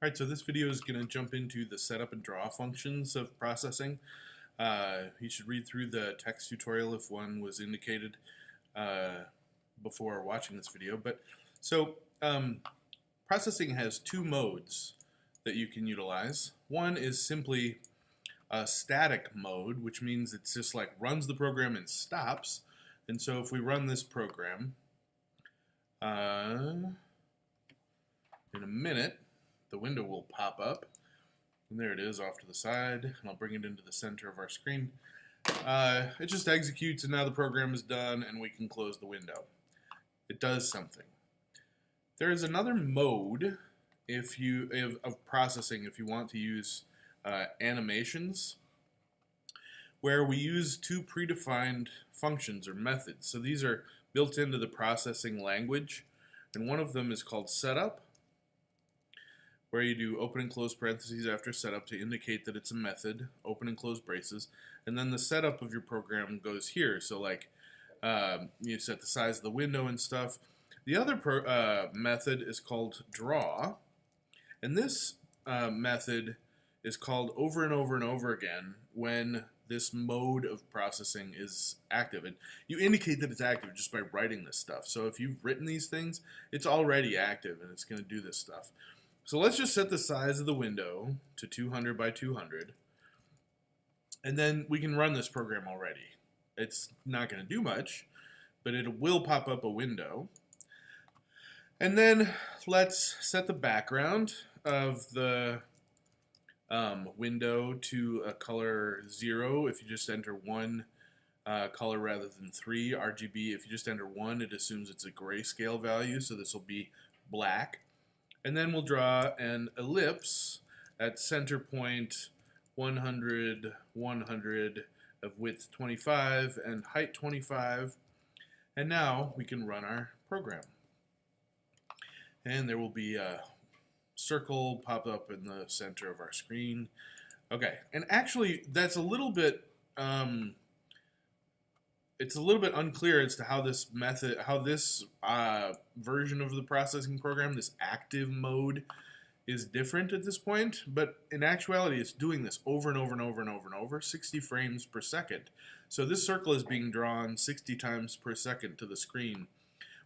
Alright, so this video is going to jump into the setup and draw functions of processing. You should read through the text tutorial if one was indicated before watching this video. Processing has two modes that you can utilize. One is simply a static mode, which means it's just like runs the program and stops. And so if we run this program in a minute, the window will pop up, and there it is off to the side, and I'll bring it into the center of our screen. It just executes, and now the program is done, and we can close the window. It does something. There is another mode of processing if you want to use animations, where we use two predefined functions or methods. So these are built into the processing language, and one of them is called setup, where you do open and close parentheses after setup to indicate that it's a method, open and close braces, and then the setup of your program goes here. So like you set the size of the window and stuff. The other method is called draw, and this method is called over and over and over again when this mode of processing is active. And you indicate that it's active just by writing this stuff. So if you've written these things, it's already active and it's going to do this stuff. So let's just set the size of the window to 200 by 200, and then we can run this program already. It's not going to do much, but it will pop up a window. And then let's set the background of the window to a color 0 if you just enter one color rather than 3. RGB, if you just enter 1, it assumes it's a grayscale value, so this will be black. And then we'll draw an ellipse at center point 100, 100 of width 25 and height 25. And now we can run our program. And there will be a circle pop up in the center of our screen. Okay, and actually that's a little bit it's a little bit unclear as to how this version of the processing program, this active mode, is different at this point. But in actuality, it's doing this over and over and over and over and over, 60 frames per second. So this circle is being drawn 60 times per second to the screen,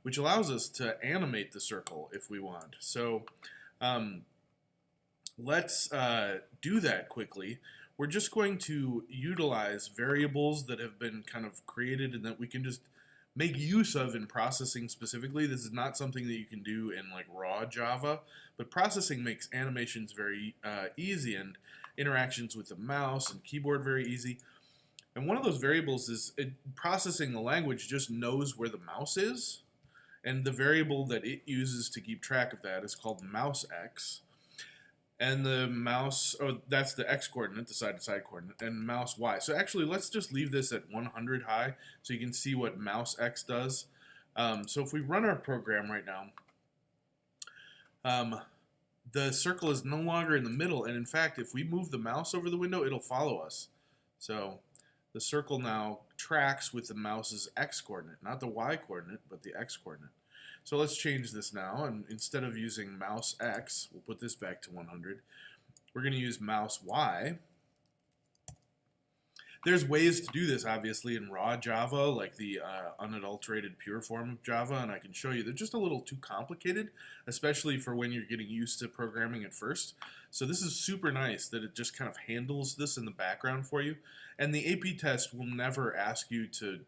which allows us to animate the circle if we want. So let's do that quickly. We're just going to utilize variables that have been kind of created and that we can just make use of in processing specifically. This is not something that you can do in like raw Java, but processing makes animations very easy and interactions with the mouse and keyboard very easy. And one of those variables is processing the language just knows where the mouse is, and the variable that it uses to keep track of that is called mousex. And the mouse, that's the x coordinate, the side-to-side coordinate, and mouse y. So actually, let's just leave this at 100 high so you can see what mouse x does. So if we run our program right now, the circle is no longer in the middle, and in fact, if we move the mouse over the window, it'll follow us. So the circle now tracks with the mouse's x coordinate, not the y coordinate, but the x coordinate. So let's change this now, and instead of using mouse x, we'll put this back to 100. We're going to use mouse y. There's ways to do this, obviously, in raw Java, like the unadulterated pure form of Java, and I can show you. They're just a little too complicated, especially for when you're getting used to programming at first. So this is super nice that it just kind of handles this in the background for you. And the AP test will never ask you to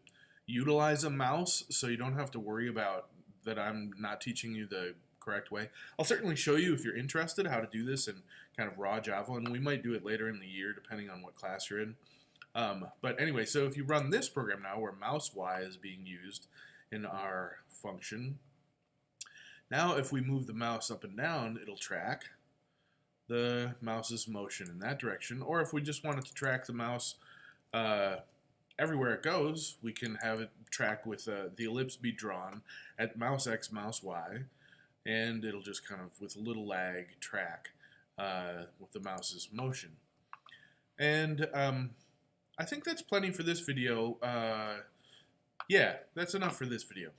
utilize a mouse, so you don't have to worry about that I'm not teaching you the correct way. I'll certainly show you if you're interested how to do this in kind of raw Java, and we might do it later in the year depending on what class you're in. But anyway, so if you run this program now where mouse y is being used in our function, now if we move the mouse up and down, it'll track the mouse's motion in that direction. Or if we just wanted to track the mouse everywhere it goes, we can have it track with the ellipse be drawn at mouse x, mouse y, and it'll just kind of, with a little lag, track with the mouse's motion. And I think that's plenty for this video. Yeah, that's enough for this video.